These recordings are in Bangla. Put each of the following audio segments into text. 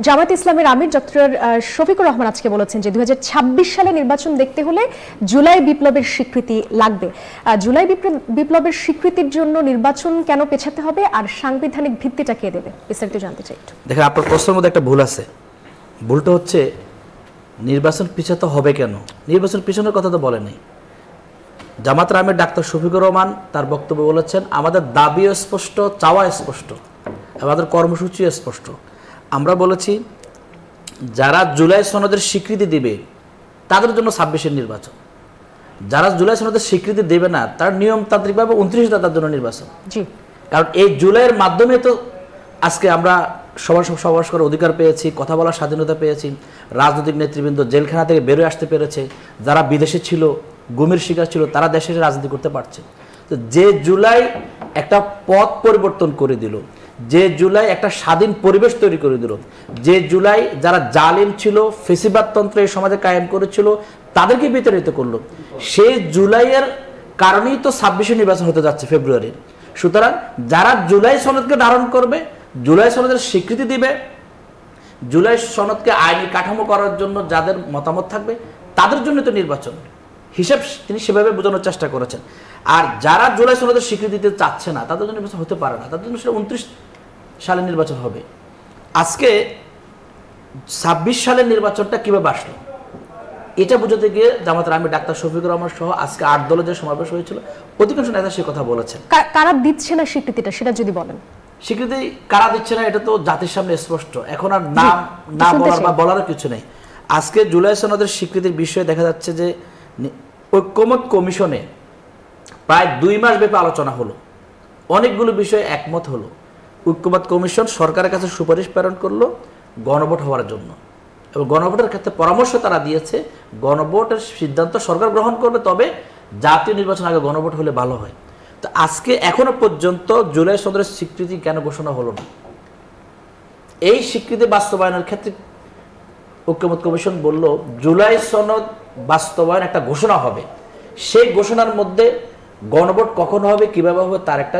জামায়াত ইসলামের আমির ডক্টর শফিকুর রহমান আজকে বলেছেন যে 2026 সালে নির্বাচন দেখতে হলে জুলাই বিপ্লবের স্বীকৃতি লাগবে। জুলাই বিপ্লবের স্বীকৃতির জন্য নির্বাচন কেন পেছাতে হবে আর সাংবিধানিক ভিত্তিটা কে দেবে, বিস্তারিত জানতে চাই। দেখেন, আপনার প্রশ্নের মধ্যে একটা ভুল আছে। ভুলটা হচ্ছে নির্বাচন পিছাতে হবে কেন, নির্বাচন পিছনের কথা তো বলে নাই। জামায়াতের আমির ডাক্তার শফিকুর রহমান তার বক্তব্য বলেছেন, আমাদের দাবিও স্পষ্ট, চাওয়া স্পষ্ট, আমাদের কর্মসূচিও স্পষ্ট। আমরা বলেছি যারা জুলাই সনদের স্বীকৃতি দিবে তাদের জন্য 26-এর নির্বাচন, যারা জুলাই সনদের স্বীকৃতি দেবে না তার নিয়মতান্ত্রিকভাবে 29 তার জন্য নির্বাচন। কারণ এই জুলাইয়ের মাধ্যমে তো আজকে আমরা সবার করে অধিকার পেয়েছি, কথা বলার স্বাধীনতা পেয়েছি, রাজনৈতিক নেতৃবৃন্দ জেলখানা থেকে বেরোয় আসতে পেরেছে, যারা বিদেশে ছিল, গুমের শিকার ছিল, তারা দেশে রাজনীতি করতে পারছে। তো যে জুলাই একটা পথ পরিবর্তন করে দিল, যে জুলাই একটা স্বাধীন পরিবেশ তৈরি করে দিল, যে জুলাই যারা জালিম ছিল, ফেসিবাদতন্ত্র এই সমাজে কায়েম করেছিল তাদেরকে বিতাড়িত করলো, সেই জুলাইয়ের কারণেই তো 26-এ নির্বাচন হতে যাচ্ছে ফেব্রুয়ারির। সুতরাং যারা জুলাই সনদকে ধারণ করবে, জুলাই সনদের স্বীকৃতি দিবে, জুলাই সনদকে আইনি কাঠামো করার জন্য যাদের মতামত থাকবে তাদের জন্য তো নির্বাচন হিসাব তিনি সেভাবে বোঝানোর চেষ্টা করেছেন। আর যারা জুলাই সনদের স্বীকৃতি দিতে চাচ্ছে না তাদের জন্য নির্বাচন হতে পারে না, তাদের জন্য সেটা 29 সালে নির্বাচন হবে। আজকে 26 সালের নির্বাচনটা কিভাবে আসলো এটা বুঝতে গিয়ে জামায়াতের আমির ডাক্তার শফিকুর রহমান সহ আজকে 8 দলের যে সমাবেশ হয়েছিল অধিকাংশ নেতা সে কথা বলেছেন। কারা দিচ্ছে না স্বীকৃতিটা সেটা যদি বলেন। স্বীকৃতি কারা দিচ্ছে না এটা তো জাতির সামনে স্পষ্ট, এখন আর নাম বলার বা বলারও কিছু নেই। আজকে জুলাই সনদের স্বীকৃতির বিষয়ে দেখা যাচ্ছে যে ঐক্যমত কমিশনে প্রায় 2 মাস ব্যাপী আলোচনা হলো, অনেকগুলো বিষয়ে একমত হলো। ঐক্যমত কমিশন সরকারের কাছে সুপারিশ প্রেরণ করলো গণভোট হওয়ার জন্য, এবং গণভোটের ক্ষেত্রে পরামর্শ তারা দিয়েছে গণভোটের সিদ্ধান্ত সরকার গ্রহণ করবে, তবে জাতীয় নির্বাচন আগে গণভোট হলে ভালো হয়। তো আজকে এখনো পর্যন্ত জুলাই সনদের স্বীকৃতি কেন ঘোষণা হলো না? এই স্বীকৃতি বাস্তবায়নের ক্ষেত্রে ঐক্যমত কমিশন বলল জুলাই সনদ বাস্তবায়ন একটা ঘোষণা হবে, সেই ঘোষণার মধ্যে গণভোট কখন হবে, কিভাবে হবে তার একটা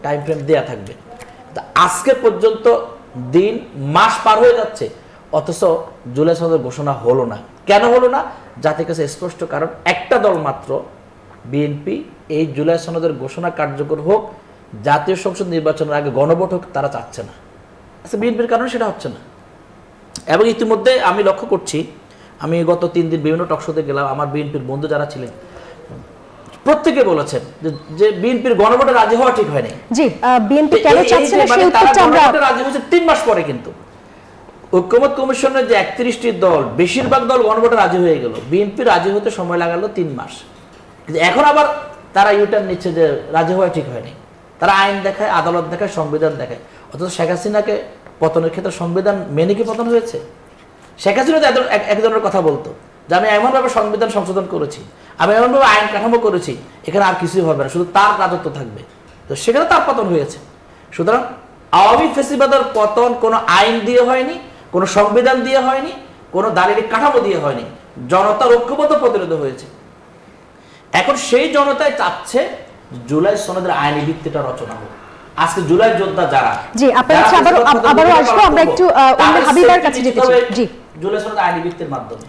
টাইম ফ্রেম দেওয়া থাকবে। আজকে পর্যন্ত দিন মাস পার হয়ে যাচ্ছে, অথচ জুলাই সনদের ঘোষণা হলো না। কেন হলো না? জাতির কাছে স্পষ্ট কারণ, একটা দল মাত্র বিএনপি এই জুলাই সনদের ঘোষণা কার্যকর হোক, জাতীয় সংসদ নির্বাচনের আগে গণভোট হোক, তারা চাচ্ছে না। আচ্ছা, বিএনপির কারণে সেটা হচ্ছে না। এবং ইতিমধ্যে আমি লক্ষ্য করছি, আমি গত 3 দিন বিভিন্ন টকশোতে গেলাম, আমার বিএনপির বন্ধু যারা ছিলেন প্রত্যেকে বলেছেন যে বিএনপির গণভোটে রাজি হওয়া ঠিক হয়নি। জি, বিএনপি কেন চাচ্ছে না সেই উত্তরটা আমরা রাজি হয়েছে 3 মাস পরে, কিন্তু ঐক্যমত কমিশনের যে 31টি দল বেশিরভাগ দল গণভোটে রাজি হয়ে গেল, বিএনপি রাজি হতে সময় লাগালো 3 মাস। কিন্তু এখন আবার তারা ইউটার্ন নিচ্ছে যে রাজি হওয়া ঠিক হয়নি। তারা আইন দেখায়, আদালত দেখায়, সংবিধান দেখায়, অথচ শেখ হাসিনাকে পতনের ক্ষেত্রে সংবিধান মেনে কি পতন হয়েছে? শেখ হাসিনা তো একজনের কথা বলতো যে আমি এমনভাবে সংবিধান সংশোধন করেছি, আমি এমনভাবে আইন কাঠামো করেছি, এখানে আর কিছুই হবে না, শুধু তার রাজত্ব থাকবে। তো সেখানে তার পতন হয়েছে। সুতরাং আওয়ামী ফ্যাসিবাদের পতন কোনো আইন দিয়ে হয়নি, কোনো সংবিধান দিয়ে হয়নি, কোনো দাঁড়িয়ে কাঠামো দিয়ে হয়নি, জনতার ঐক্যবদ্ধ প্রতিরোধ হয়েছে। এখন সেই জনতাই চাচ্ছে জুলাই সনদের আইনি ভিত্তিটা রচনা হোক। আজকে জুলাই যোদ্ধা যারা, জি আপনারা আবারও আসবো, আমরা একটু হাবিবার কাছে যেতে চাই। জি, জুলাই সনদের আইনি ভিত্তির মাধ্যমে